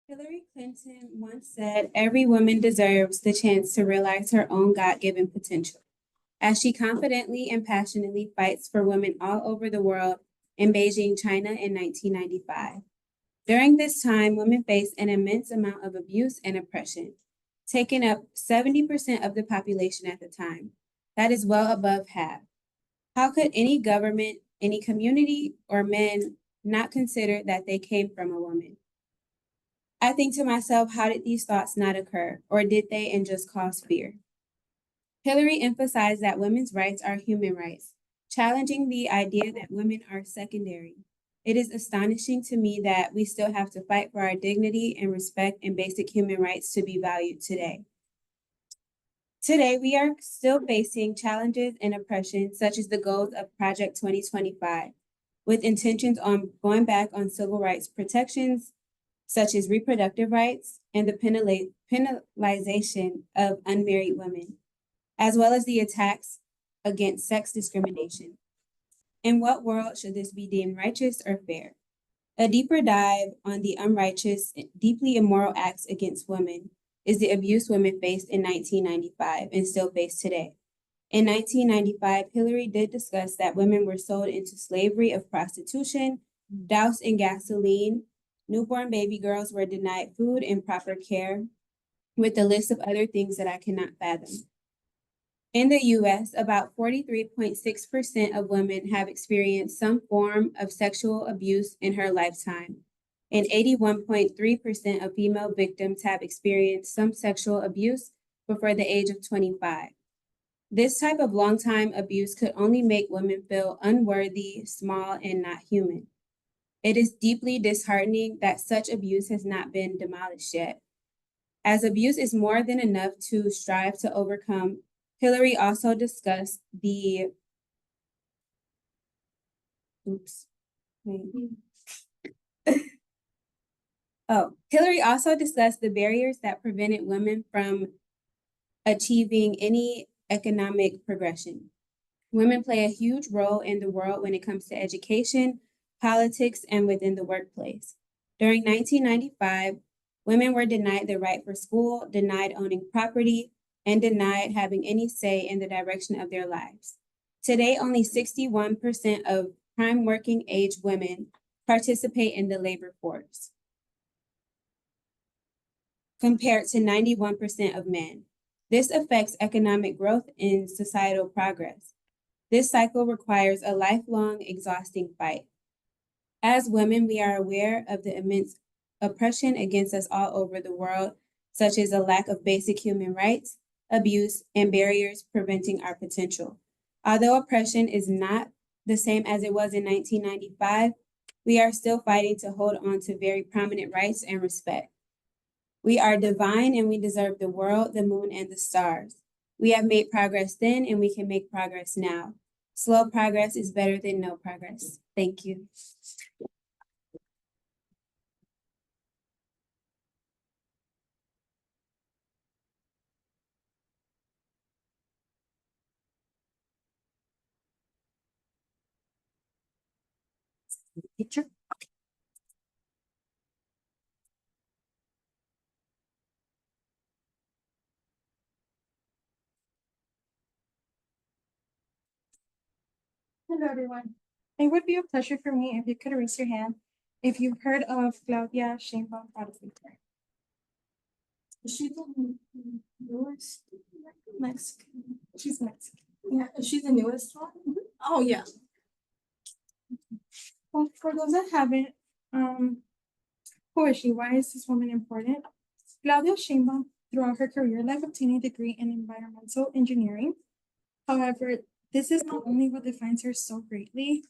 Hillary Clinton once said, "Every woman deserves the chance to realize her own God given potential," as she confidently and passionately fights for women all over the world in Beijing, China in 1995. During this time, women faced an immense amount of abuse and oppression, taking up 70% of the population at the time. That is well above half. How could any government, any community, or men not consider that they came from a woman? I think to myself, how did these thoughts not occur, or did they and just cause fear? Hillary emphasized that women's rights are human rights, challenging the idea that women are secondary. It is astonishing to me that we still have to fight for our dignity and respect and basic human rights to be valued today. Today, we are still facing challenges and oppression, such as the goals of Project 2025, with intentions on going back on civil rights protections, such as reproductive rights and the penalization of unmarried women, as well as the attacks against sex discrimination. In what world should this be deemed righteous or fair? A deeper dive on the unrighteous, deeply immoral acts against women is the abuse women faced in 1995 and still face today. In 1995, Hillary did discuss that women were sold into slavery of prostitution, doused in gasoline, newborn baby girls were denied food and proper care, with a list of other things that I cannot fathom. In the US, about 43.6% of women have experienced some form of sexual abuse in her lifetime, and 81.3% of female victims have experienced some sexual abuse before the age of 25. This type of long-time abuse could only make women feel unworthy, small, and not human. It is deeply disheartening that such abuse has not been demolished yet. As abuse is more than enough to strive to overcome, Hillary also discussed the Hillary also discussed the barriers that prevented women from achieving any economic progression. Women play a huge role in the world when it comes to education, politics, and within the workplace. During 1995, women were denied the right for school, denied owning property, and denied having any say in the direction of their lives. Today, only 61% of prime working age women participate in the labor force, compared to 91% of men. This affects economic growth and societal progress. This cycle requires a lifelong, exhausting fight. As women, we are aware of the immense oppression against us all over the world, such as a lack of basic human rights, abuse, and barriers preventing our potential. Although oppression is not the same as it was in 1995, we are still fighting to hold on to very prominent rights and respect. We are divine and we deserve the world, the moon, and the stars. We have made progress then and we can make progress now. Slow progress is better than no progress. Thank you. Picture. Hello, everyone. It would be a pleasure for me if you could raise your hand if you've heard of Claudia Sheinbaum Pardo-Filter. Is she the newest Mexican. She's Mexican. Yeah, is she the newest one? Oh, yeah. Well, for those that haven't, who is she? Why is this woman important? Claudia Sheinbaum, throughout her career life, obtained a degree in environmental engineering. However, this is not only what defines her so greatly.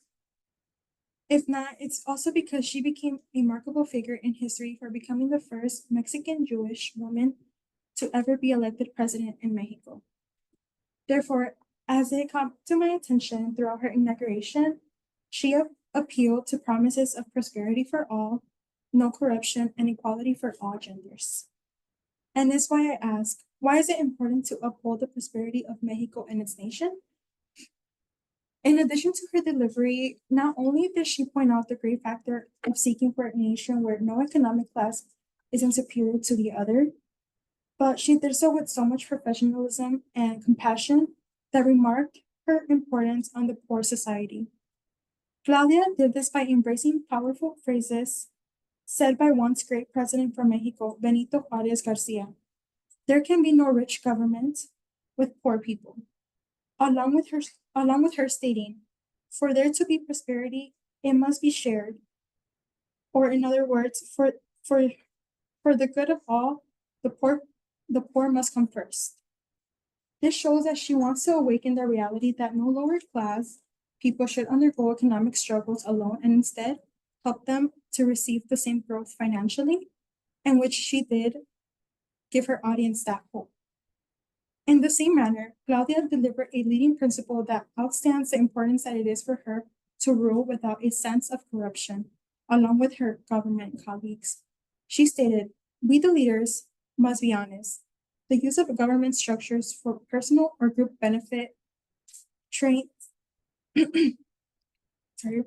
If not, it's also because she became a remarkable figure in history for becoming the first Mexican Jewish woman to ever be elected president in Mexico. Therefore, as it came to my attention throughout her inauguration, she appealed to promises of prosperity for all, no corruption, and equality for all genders. And that's why I ask, why is it important to uphold the prosperity of Mexico and its nation? In addition to her delivery, not only did she point out the great factor of seeking for a nation where no economic class isn't superior to the other, but she did so with so much professionalism and compassion that remarked her importance on the poor society. Claudia did this by embracing powerful phrases said by once great president from Mexico, Benito Juarez Garcia. There can be no rich government with poor people. Along with her stating, for there to be prosperity, it must be shared. Or in other words, for the good of all, the poor must come first. This shows that she wants to awaken the reality that no lower class people should undergo economic struggles alone and instead help them to receive the same growth financially, and which she did give her audience that hope. In the same manner, Claudia delivered a leading principle that outstands the importance that it is for her to rule without a sense of corruption, along with her government colleagues. She stated, "We the leaders must be honest. The use of government structures for personal or group benefit trains sorry,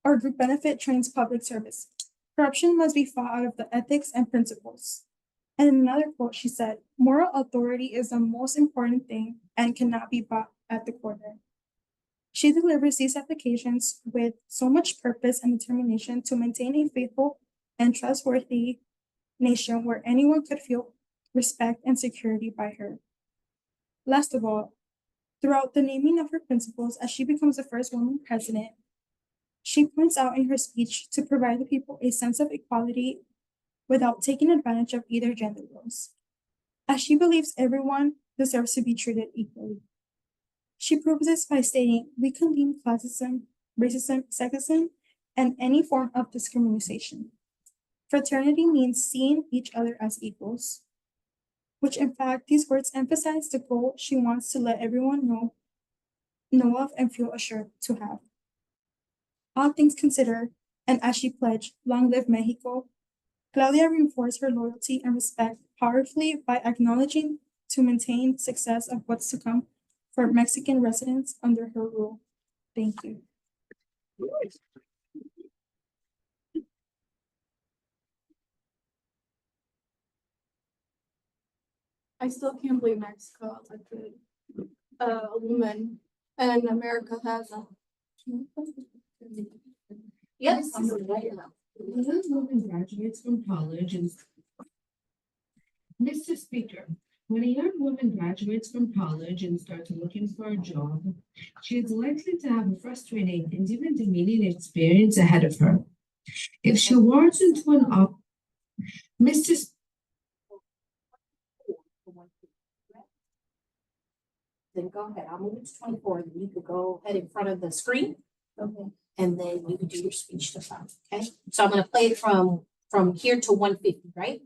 or group benefit trains public service. Corruption must be fought out of the ethics and principles." And in another quote, she said, "Moral authority is the most important thing and cannot be bought at the corner." She delivers these applications with so much purpose and determination to maintain a faithful and trustworthy nation where anyone could feel respect and security by her. Last of all, throughout the naming of her principles, as she becomes the first woman president, she points out in her speech to provide the people a sense of equality without taking advantage of either gender roles, as she believes everyone deserves to be treated equally. She proves this by stating, "We condemn classism, racism, sexism, and any form of discrimination. Fraternity means seeing each other as equals," which in fact, these words emphasize the goal she wants to let everyone know of and feel assured to have. All things considered, and as she pledged, "Long live Mexico," Claudia reinforced her loyalty and respect powerfully by acknowledging to maintain success of what's to come for Mexican residents under her rule. Thank you. I still can't believe Mexico elected a woman and America has a. Yes. When a woman graduates from college and Mr. Speaker, when a young woman graduates from college and starts looking for a job, she is likely to have a frustrating and even demeaning experience ahead of her. If she walks into an Mr. Then go ahead, I'll move it to 24, then you could go ahead in front of the screen. Okay. And then you could do your speech to come, okay? So I'm gonna play it from here to 150, right?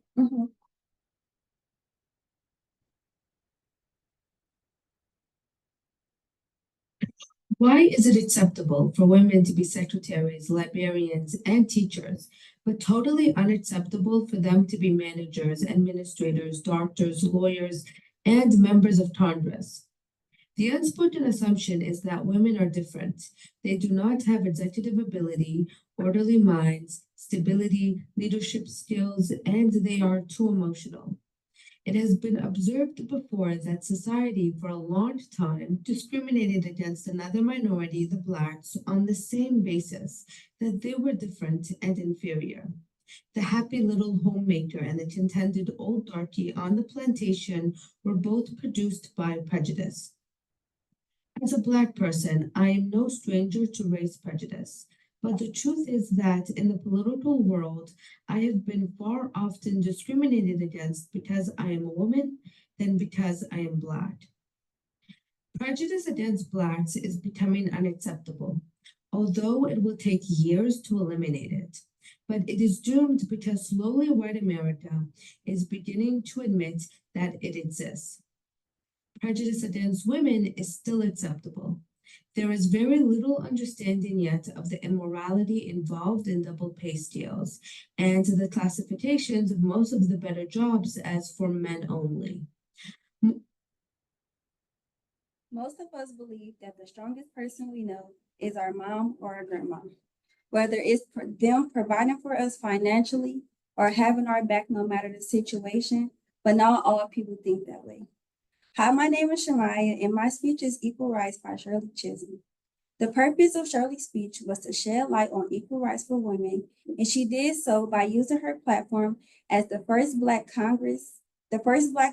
Why is it acceptable for women to be secretaries, librarians, and teachers, but totally unacceptable for them to be managers, administrators, doctors, lawyers, and members of Congress? The unspoken assumption is that women are different. They do not have executive ability, orderly minds, stability, leadership skills, and they are too emotional. It has been observed before that society for a long time discriminated against another minority, the Blacks, on the same basis that they were different and inferior. The happy little homemaker and the contented old darky on the plantation were both produced by prejudice. As a Black person, I am no stranger to race prejudice. But the truth is that in the political world, I have been far often discriminated against because I am a woman than because I am Black. Prejudice against Blacks is becoming unacceptable, although it will take years to eliminate it. But it is doomed because slowly white America is beginning to admit that it exists. Prejudice against women is still acceptable. There is very little understanding yet of the immorality involved in double pay scales and the classifications of most of the better jobs as for men only. Most of us believe that the strongest person we know is our mom or our grandma. whether it's them providing for us financially or having our back no matter the situation, but not all people think that way. Hi, my name is Shamaya, and my speech is Equal Rights by Shirley Chisholm. The purpose of Shirley's speech was to shed light on equal rights for women, and she did so by using her platform as the first Black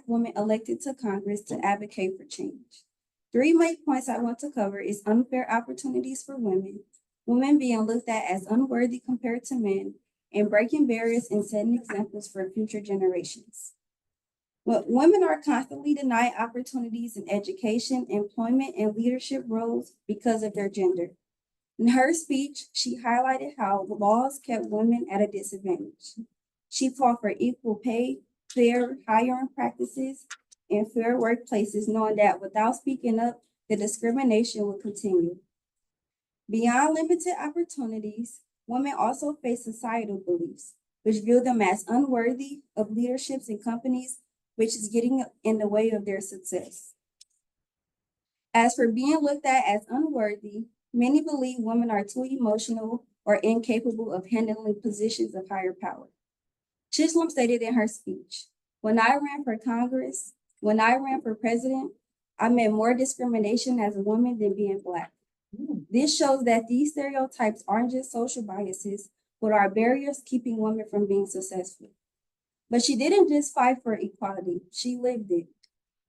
woman elected to Congress to advocate for change. 3 main points I want to cover is unfair opportunities for women being looked at as unworthy compared to men, and breaking barriers and setting examples for future generations. Women are constantly denied opportunities in education, employment, and leadership roles because of their gender. In her speech, she highlighted how laws kept women at a disadvantage. She fought for equal pay, fair hiring practices, and fair workplaces, knowing that without speaking up, the discrimination would continue. Beyond limited opportunities, women also face societal beliefs, which view them as unworthy of leaderships in companies, which is getting in the way of their success. As for being looked at as unworthy, many believe women are too emotional or incapable of handling positions of higher power. Chisholm stated in her speech, "When I ran for Congress, when I ran for president, I met more discrimination as a woman than being Black. This shows that these stereotypes aren't just social biases, but are barriers keeping women from being successful." But she didn't just fight for equality, she lived it.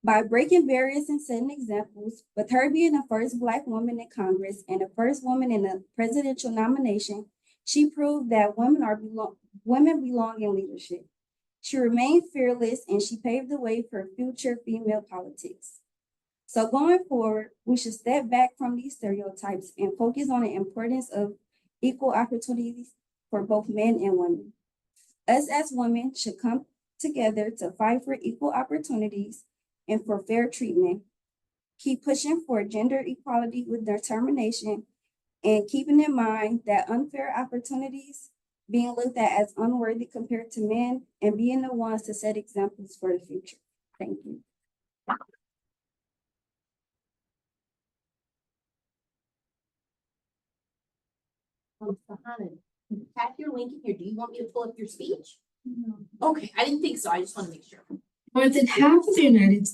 By breaking barriers and setting examples, with her being the first Black woman in Congress and the first woman in a presidential nomination, she proved that women belong in leadership. She remained fearless and she paved the way for future female politics. So going forward, we should step back from these stereotypes and focus on the importance of equal opportunities for both men and women. Us as women should come together to fight for equal opportunities and for fair treatment. Keep pushing for gender equality with determination and keeping in mind that unfair opportunities, being looked at as unworthy compared to men, and being the ones to set examples for the future. Thank you. Fahana, you have your link in here. Do you want me to pull up your speech? Okay, I didn't think so. I just want to make sure. More than half of the United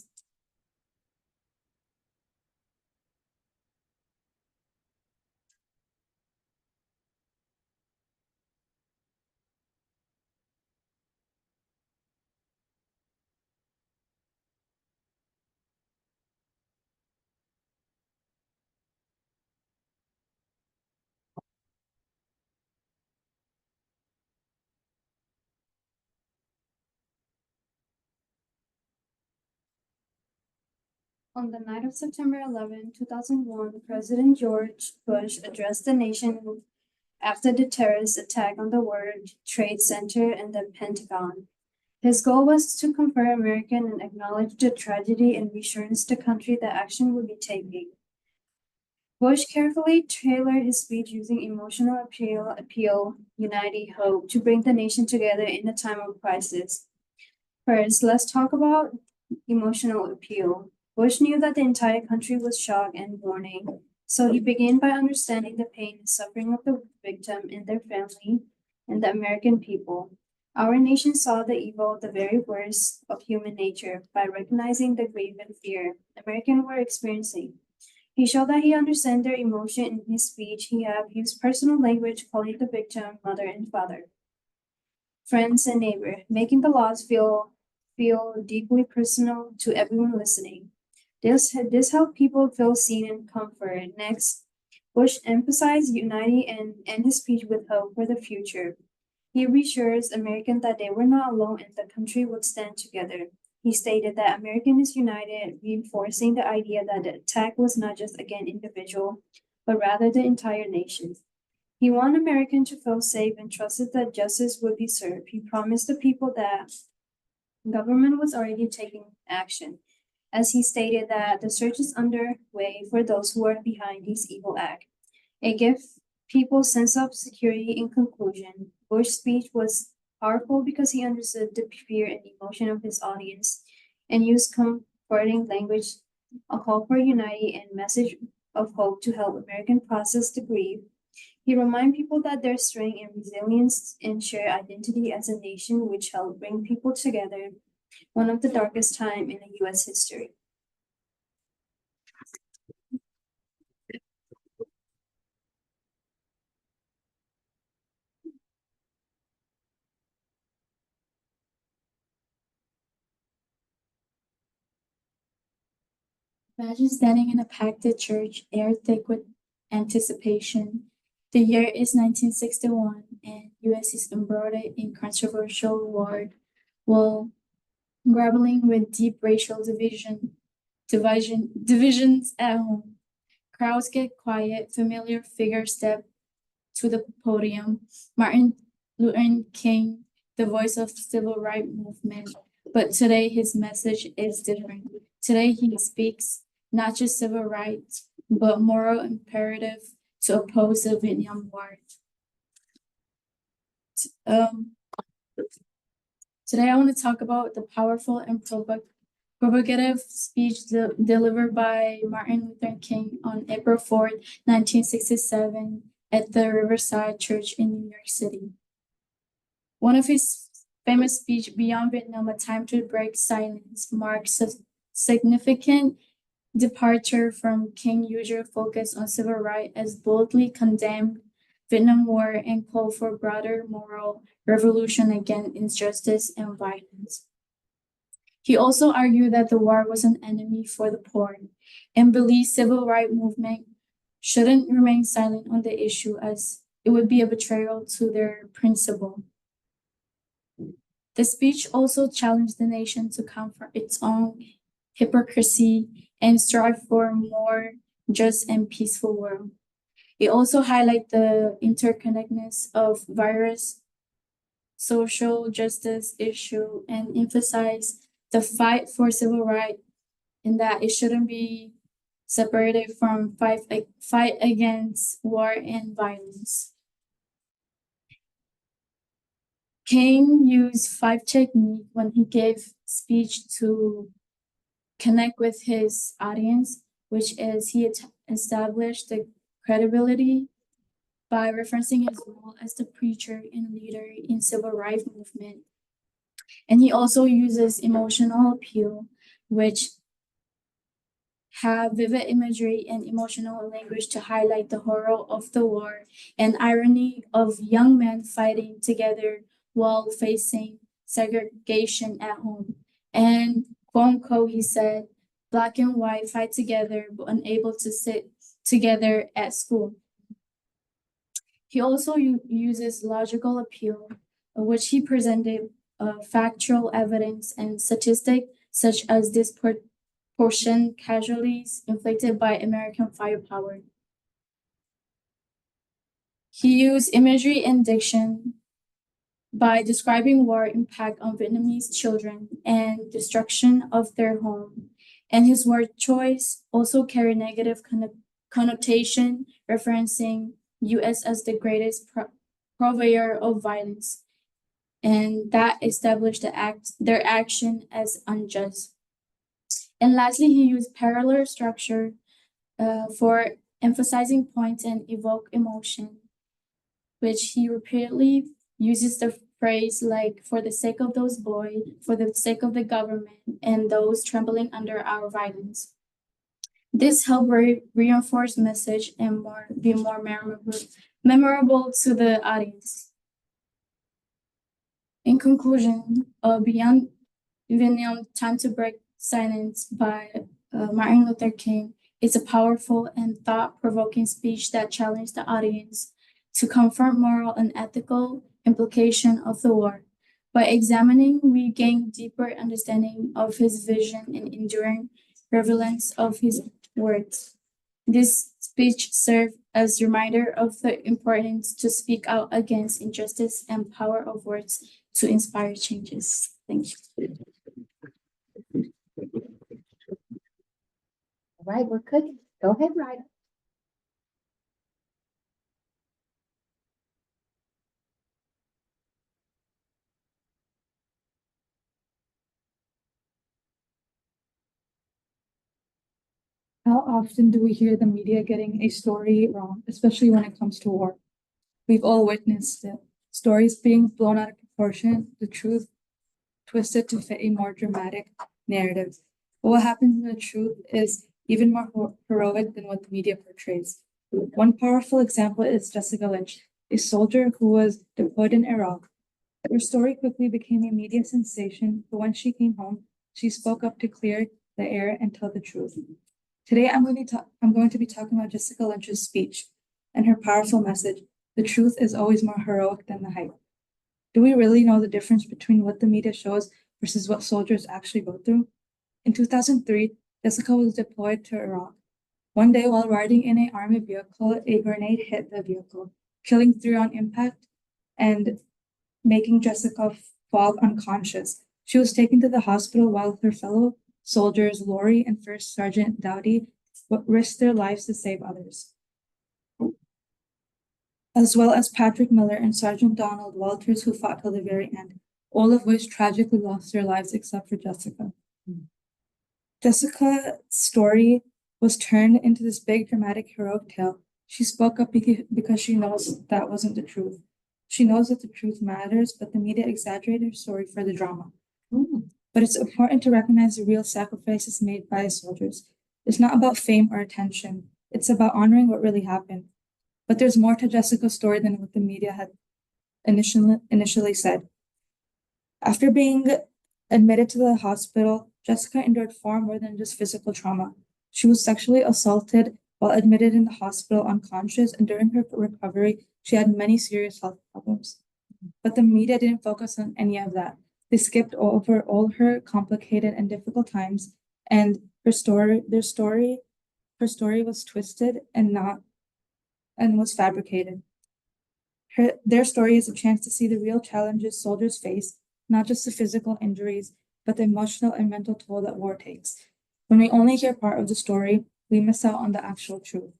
On the night of September 11, 2001, President George Bush addressed the nation after the terrorist attack on the World Trade Center and the Pentagon. His goal was to comfort Americans and acknowledge the tragedy and reassure the country that action would be taken. Bush carefully tailored his speech using emotional appeal, unity, hope to bring the nation together in a time of crisis. First, let's talk about emotional appeal. Bush knew that the entire country was shocked and mourning, so he began by understanding the pain and suffering of the victim and their family and the American people. Our nation saw the evil, the very worst of human nature, by recognizing the grief and fear Americans were experiencing. He showed that he understood their emotion in his speech. He have used personal language, calling the victim mother and father, friends and neighbor, making the loss feel deeply personal to everyone listening. This helped people feel seen and comforted. Next, Bush emphasized unity and his speech with hope for the future. He reassures Americans that they were not alone and the country would stand together. He stated that America is united, reinforcing the idea that the attack was not just against individual, but rather the entire nation. He wanted Americans to feel safe and trusted that justice would be served. He promised the people that government was already taking action, as he stated that the search is underway for those who are behind these evil acts. It gives people sense of security. In conclusion, Bush's speech was powerful because he understood the fear and emotion of his audience and used comforting language, a call for unity and message of hope to help Americans process the grief. He reminded people that their strength and resilience and shared identity as a nation which helped bring people together, one of the darkest time in the US history. Imagine standing in a packed church, air thick with anticipation. The year is 1961, and US is embroiled in controversial war, while grappling with deep racial divisions at home. Crowds get quiet, familiar figures step to the podium. Martin Luther King, the voice of the civil rights movement. But today his message is different. Today he speaks not just civil rights, but moral imperative to oppose the Vietnam War. Today I want to talk about the powerful and provocative speech delivered by Martin Luther King on April 4th, 1967 at the Riverside Church in New York City. One of his famous speech, Beyond Vietnam, A Time to Break Silence, marks a significant departure from King's usual focus on civil rights as boldly condemned Vietnam War and called for broader moral revolution against injustice and violence. He also argued that the war was an enemy for the poor and believed civil rights movement shouldn't remain silent on the issue as it would be a betrayal to their principle. The speech also challenged the nation to confront its own hypocrisy and strive for a more just and peaceful world. It also highlighted the interconnectedness of various social justice issue and emphasized the fight for civil rights and that it shouldn't be separated from fight against war and violence. King used 5 technique when he gave speech to connect with his audience, which is he established the credibility by referencing his role as the preacher and leader in civil rights movement. And he also uses emotional appeal, which have vivid imagery and emotional language to highlight the horror of the war and irony of young men fighting together while facing segregation at home. And quote unquote, he said, "Black and white fight together but unable to sit together at school." He also uses logical appeal, which he presented factual evidence and statistics such as disproportionate casualties inflicted by American firepower. He used imagery and diction by describing war impact on Vietnamese children and destruction of their home. And his word choice also carried negative connotation, referencing US as the greatest purveyor of violence, and that established their action as unjust. And lastly, he used parallel structure for emphasizing points and evoke emotion, which he repeatedly uses the phrase like, "For the sake of those boys, for the sake of the government, and those trembling under our violence." This helped reinforce message and be more memorable to the audience. In conclusion, Beyond Vietnam, Time to Break Silence by Martin Luther King is a powerful and thought-provoking speech that challenged the audience to confront moral and ethical implication of the war. By examining, we gain deeper understanding of his vision and enduring relevance of his words. This speech served as a reminder of the importance to speak out against injustice and power of words to inspire changes. Thank you. All right, we're good. Go ahead, Ryder. How often do we hear the media getting a story wrong, especially when it comes to war? We've all witnessed it. Stories being blown out of proportion, the truth twisted to fit a more dramatic narrative. But what happens in the truth is even more heroic than what the media portrays. One powerful example is Jessica Lynch, a soldier who was deployed in Iraq. Her story quickly became a media sensation, but when she came home, she spoke up to clear the air and tell the truth. Today, I'm going to be talking about Jessica Lynch's speech and her powerful message. The truth is always more heroic than the hype. Do we really know the difference between what the media shows versus what soldiers actually go through? In 2003, Jessica was deployed to Iraq. One day, while riding in an army vehicle, a grenade hit the vehicle, killing 3 on impact and making Jessica fall unconscious. She was taken to the hospital while her fellow soldiers, Lori and First Sergeant Dowdy, risked their lives to save others, as well as Patrick Miller and Sergeant Donald Walters, who fought till the very end, all of which tragically lost their lives except for Jessica. Jessica's story was turned into this big, dramatic, heroic tale. She spoke up because she knows that wasn't the truth. She knows that the truth matters, but the media exaggerated her story for the drama. But it's important to recognize the real sacrifices made by soldiers. It's not about fame or attention. It's about honoring what really happened. But there's more to Jessica's story than what the media had initially said. After being admitted to the hospital, Jessica endured far more than just physical trauma. She was sexually assaulted while admitted in the hospital unconscious, and during her recovery, she had many serious health problems. But the media didn't focus on any of that. They skipped over all her complicated and difficult times, and her story was twisted and was fabricated. Their story is a chance to see the real challenges soldiers face, not just the physical injuries, but the emotional and mental toll that war takes. When we only hear part of the story, we miss out on the actual truth.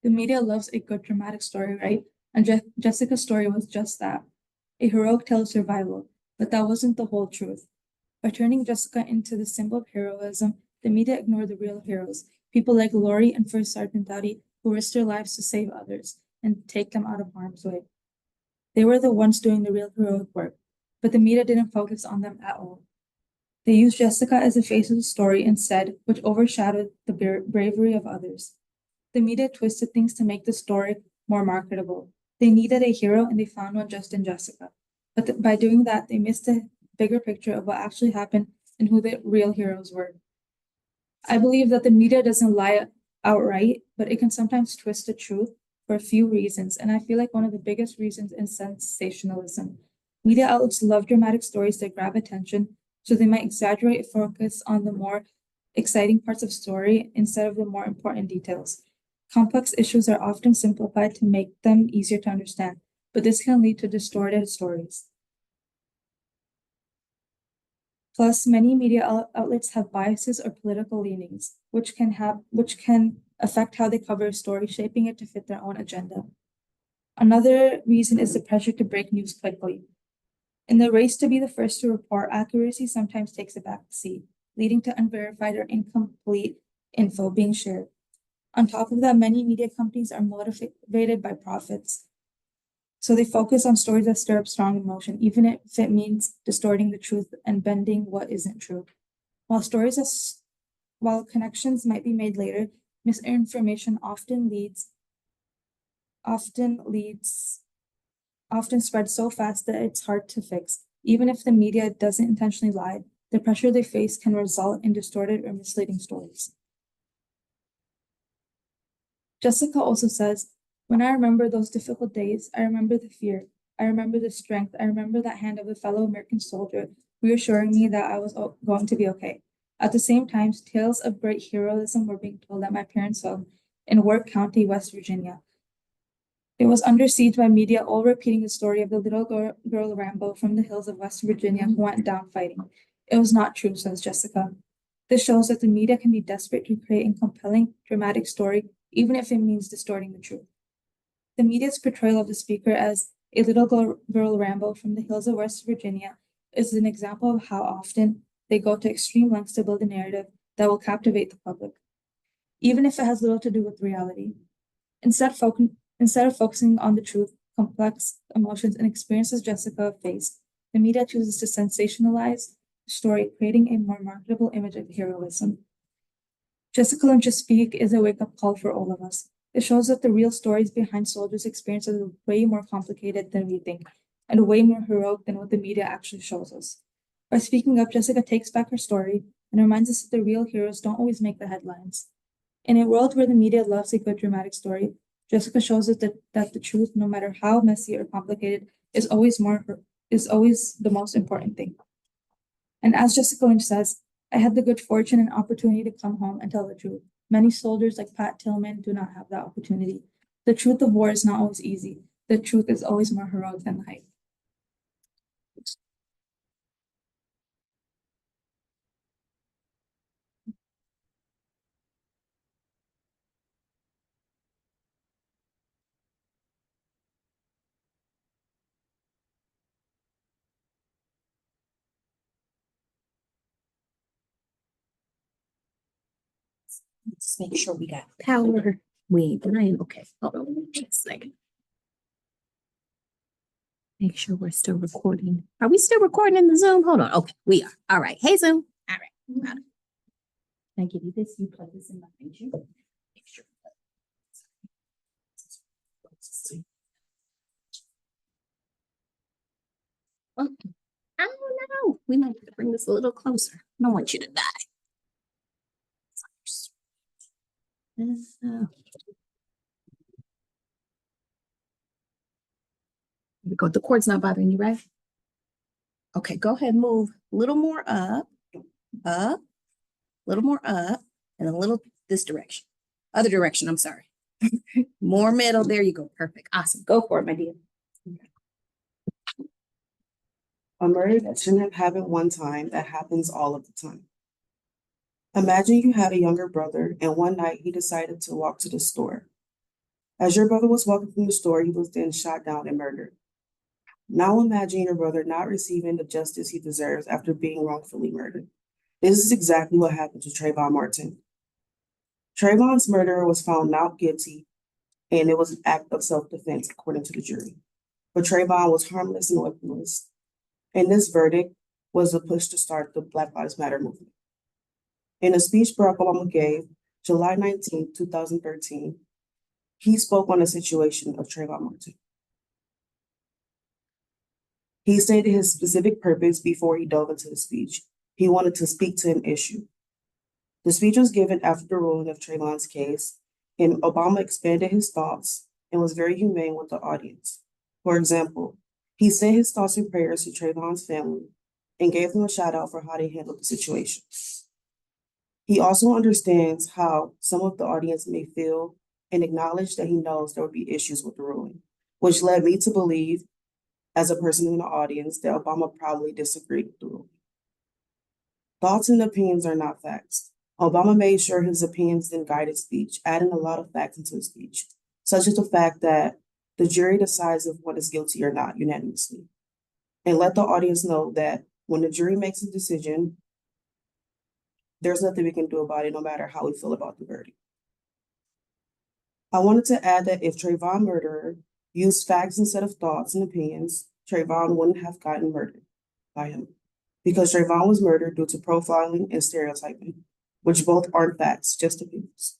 The media loves a good dramatic story, right? And Jessica's story was just that, a heroic tale of survival, but that wasn't the whole truth. By turning Jessica into the symbol of heroism, the media ignored the real heroes, people like Lori and First Sergeant Dowdy, who risked their lives to save others and take them out of harm's way. They were the ones doing the real heroic work, but the media didn't focus on them at all. They used Jessica as the face of the story instead, which overshadowed the bravery of others. The media twisted things to make the story more marketable. They needed a hero and they found one just in Jessica. But by doing that, they missed the bigger picture of what actually happened and who the real heroes were. I believe that the media doesn't lie outright, but it can sometimes twist the truth for a few reasons. And I feel like one of the biggest reasons is sensationalism. Media outlets love dramatic stories that grab attention, so they might exaggerate focus on the more exciting parts of story instead of the more important details. Complex issues are often simplified to make them easier to understand, but this can lead to distorted stories. Plus, many media outlets have biases or political leanings, which can affect how they cover a story, shaping it to fit their own agenda. Another reason is the pressure to break news quickly. In the race to be the first to report, accuracy sometimes takes a back seat, leading to unverified or incomplete info being shared. On top of that, many media companies are motivated by profits. So they focus on stories that stir up strong emotion, even if it means distorting the truth and bending what isn't true. While connections might be made later, misinformation often spreads so fast that it's hard to fix. Even if the media doesn't intentionally lie, the pressure they face can result in distorted or misleading stories. Jessica also says, "When I remember those difficult days, I remember the fear, I remember the strength, I remember that hand of a fellow American soldier reassuring me that I was going to be okay." At the same time, tales of great heroism were being told at my parents' home in Worth County, West Virginia. It was under siege by media, all repeating the story of the little girl Rambo from the hills of West Virginia who went down fighting. It was not true, says Jessica. This shows that the media can be desperate to create a compelling, dramatic story, even if it means distorting the truth. The media's portrayal of the speaker as a little girl Rambo from the hills of West Virginia is an example of how often they go to extreme lengths to build a narrative that will captivate the public, even if it has little to do with reality. Instead, Instead of focusing on the truth, complex emotions, and experiences Jessica faced, the media chooses to sensationalize the story, creating a more marketable image of heroism. Jessica Lynch's Speak is a wake-up call for all of us. It shows that the real stories behind soldiers' experiences are way more complicated than we think, and way more heroic than what the media actually shows us. By speaking up, Jessica takes back her story and reminds us that the real heroes don't always make the headlines. In a world where the media loves a good dramatic story, Jessica shows us that the truth, no matter how messy or complicated, is always the most important thing. And as Jessica Lynch says, I had the good fortune and opportunity to come home and tell the truth. Many soldiers like Pat Tillman do not have that opportunity. The truth of war is not always easy. The truth is always more heroic than the hype. Let's make sure we got power. We ain't dying. Okay, hold on just a second. Make sure we're still recording. Are we still recording in the Zoom? Hold on. Okay, we are. All right. Hey, Zoom. All right. Got it. Can I give you this? You plug this in behind you. Make sure. Well, I don't know. We might have to bring this a little closer. I don't want you to die. Here we go. The cord's not bothering you, right? Okay, go ahead, move a little more up, a little more up, and a little this direction. Other direction, I'm sorry. More middle, there you go, perfect, awesome, go for it, my dear. A murder that shouldn't have happened one time that happens all of the time. Imagine you had a younger brother and one night he decided to walk to the store. As your brother was walking from the store, he was then shot down and murdered. Now imagine your brother not receiving the justice he deserves after being wrongfully murdered. This is exactly what happened to Trayvon Martin. Trayvon's murderer was found not guilty, and it was an act of self-defense, according to the jury. But Trayvon was harmless and weaponless. And this verdict was a push to start the Black Lives Matter movement. In a speech Barack Obama gave July 19, 2013, he spoke on the situation of Trayvon Martin. He stated his specific purpose before he dove into the speech. He wanted to speak to an issue. The speech was given after the ruling of Trayvon's case, and Obama expanded his thoughts and was very humane with the audience. For example, he sent his thoughts and prayers to Trayvon's family and gave them a shout out for how they handled the situation. He also understands how some of the audience may feel and acknowledged that he knows there would be issues with the ruling, which led me to believe, as a person in the audience, that Obama probably disagreed with the ruling. Thoughts and opinions are not facts. Obama made sure his opinions didn't guide his speech, adding a lot of facts into his speech, such as the fact that the jury decides if one is guilty or not unanimously, and let the audience know that when the jury makes a decision, there's nothing we can do about it, no matter how we feel about the verdict. I wanted to add that if Trayvon murderer used facts instead of thoughts and opinions, Trayvon wouldn't have gotten murdered by him, because Trayvon was murdered due to profiling and stereotyping, which both aren't facts, just opinions.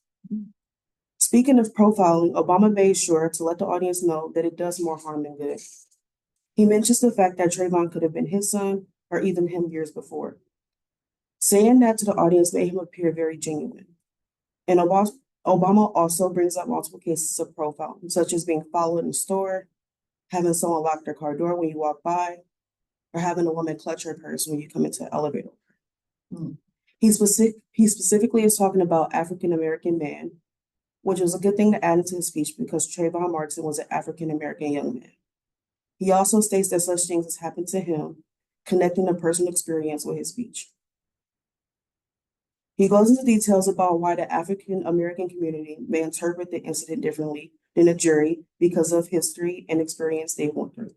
Speaking of profiling, Obama made sure to let the audience know that it does more harm than good. He mentions the fact that Trayvon could have been his son or even him years before. Saying that to the audience made him appear very genuine. And Obama also brings up multiple cases of profiling, such as being followed in the store, having someone lock their car door when you walk by, or having a woman clutch her purse when you come into an elevator. He specifically is talking about African-American man, which was a good thing to add into his speech because Trayvon Martin was an African-American young man. He also states that such things has happened to him, connecting the personal experience with his speech. He goes into details about why the African-American community may interpret the incident differently than the jury because of history and experience they went through,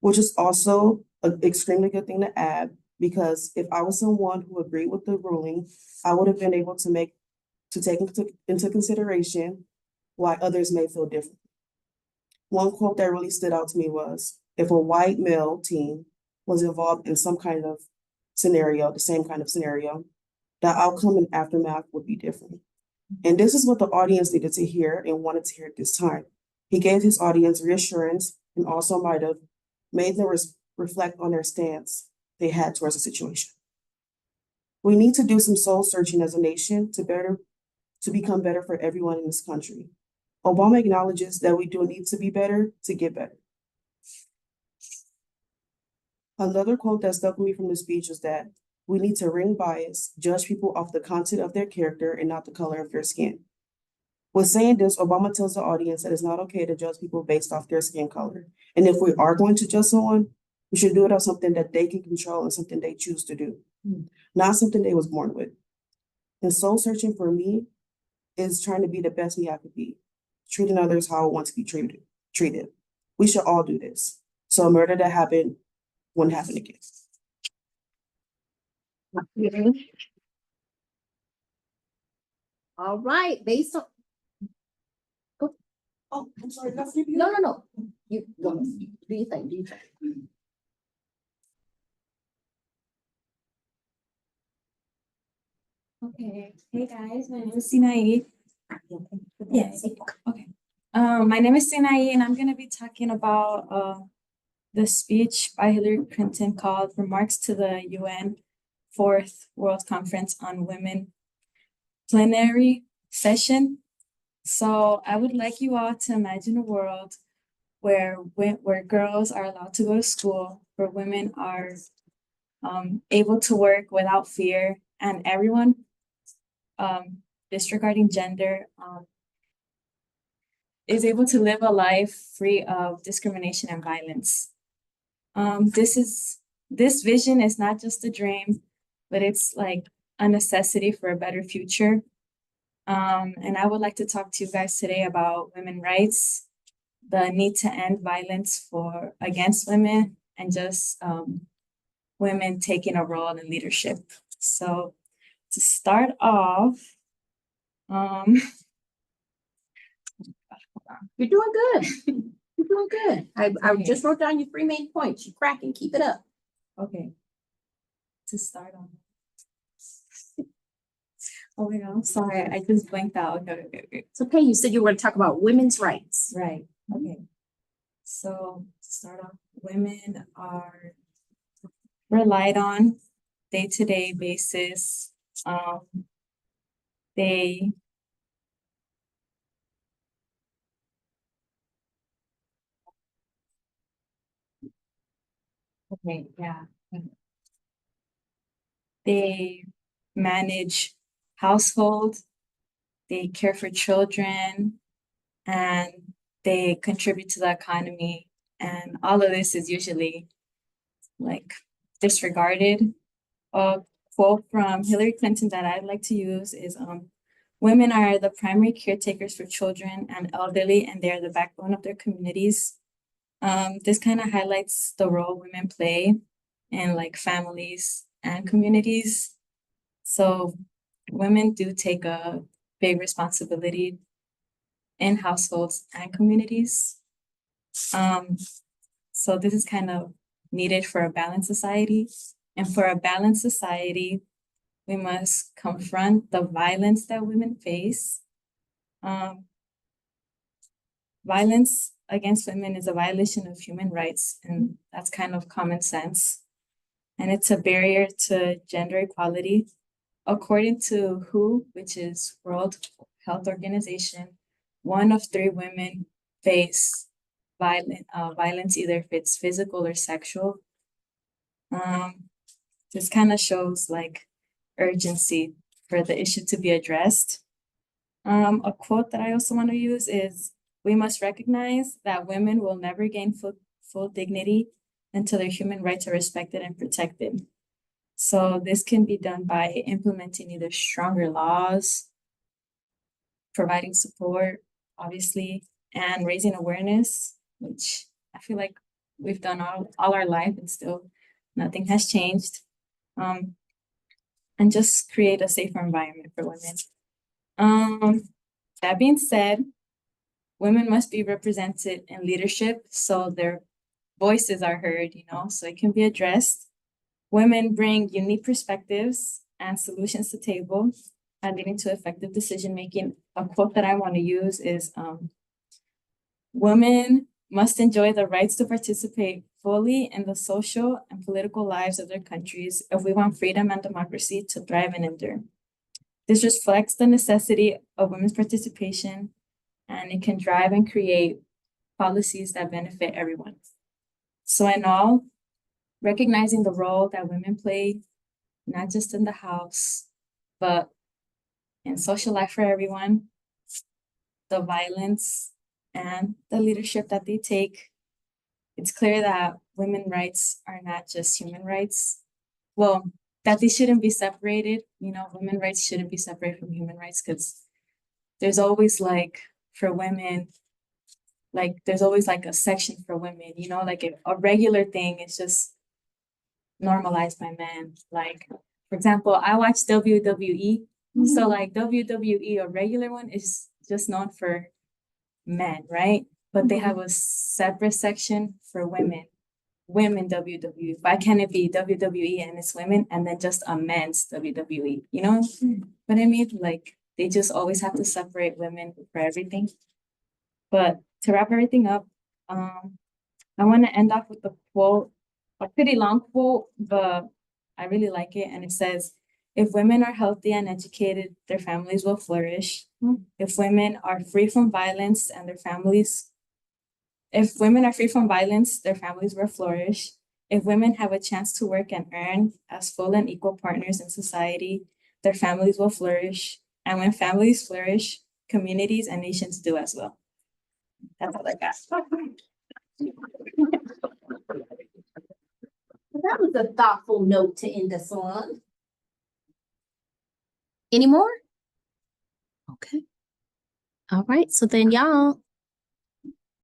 which is also an extremely good thing to add, because if I was someone who agreed with the ruling, I would have been able to take into consideration why others may feel different. One quote that really stood out to me was, if a white male team was involved in some kind of scenario, the same kind of scenario, the outcome and aftermath would be different. And this is what the audience needed to hear and wanted to hear at this time. He gave his audience reassurance and also might have made them reflect on their stance they had towards the situation. We need to do some soul searching as a nation to become better for everyone in this country. Obama acknowledges that we do need to be better to get better. Another quote that stuck with me from the speech is that we need to ring bias, judge people off the content of their character and not the color of their skin. With saying this, Obama tells the audience that it's not okay to judge people based off their skin color. And if we are going to judge someone, we should do it on something that they can control and something they choose to do, not something they was born with. And soul searching for me is trying to be the best me I could be, treating others how I want to be treated. We should all do this. So a murder that happened wouldn't happen again. All right, based on, Oh, I'm sorry, no. You go, do your thing, do your thing. Okay, hey guys, my name is Sinai. Yes, okay. My name is Sinai and I'm gonna be talking about the speech by Hillary Clinton called Remarks to the UN Fourth World Conference on Women plenary session. So I would like you all to imagine a world where girls are allowed to go to school, where women are able to work without fear, and everyone disregarding gender is able to live a life free of discrimination and violence. This vision is not just a dream, but it's like a necessity for a better future. And I would like to talk to you guys today about women's rights, the need to end violence against women, and just women taking a role in leadership. So to start off, You're doing good. You're doing good. I just wrote down your 3 main points. You're cracking, keep it up. okay, to start off. Oh my God, I'm sorry, I just blanked out. Okay. It's okay, you said you were gonna talk about women's rights. Right, okay. So to start off, women are relied on day-to-day basis. They okay, yeah. They manage household, they care for children, and they contribute to the economy. And all of this is usually like disregarded. A quote from Hillary Clinton that I'd like to use is women are the primary caretakers for children and elderly, and they're the backbone of their communities. This kind of highlights the role women play in like families and communities. So women do take a big responsibility in households and communities. So this is kind of needed for a balanced society. And for a balanced society, we must confront the violence that women face. Violence against women is a violation of human rights, and that's kind of common sense. And it's a barrier to gender equality. According to WHO, which is World Health Organization, 1 of 3 women face violence, either if it's physical or sexual. This kind of shows like urgency for the issue to be addressed. A quote that I also want to use is, "We must recognize that women will never gain full dignity until their human rights are respected and protected." So this can be done by implementing either stronger laws, providing support, obviously, and raising awareness, which I feel like we've done all our life and still nothing has changed. And just create a safer environment for women. That being said, Women must be represented in leadership so their voices are heard, so it can be addressed. Women bring unique perspectives and solutions to table and leading to effective decision making. A quote that I want to use is women must enjoy the rights to participate fully in the social and political lives of their countries if we want freedom and democracy to thrive and endure. This reflects the necessity of women's participation, and it can drive and create policies that benefit everyone. So in all, recognizing the role that women play, not just in the house, but in social life for everyone, the violence and the leadership that they take, it's clear that women's rights are not just human rights. Well, that they shouldn't be separated, women's rights shouldn't be separated from human rights, because there's always for women, there's always a section for women, a regular thing is just normalized by men. For example, I watch WWE. So WWE, a regular one, is just known for men, right? But they have a separate section for women WWE. Why can't it be WWE and it's women and then just a men's WWE? You know what I mean? They just always have to separate women for everything. But to wrap everything up, I want to end off with a quote, a pretty long quote, but I really like it. And it says, "If women are healthy and educated, their families will flourish. If women are free from violence and their families will flourish. If women have a chance to work and earn as full and equal partners in society, their families will flourish. And when families flourish, communities and nations do as well." That's all I got. That was a thoughtful note to end us on. Any more? Okay. All right, so then y'all,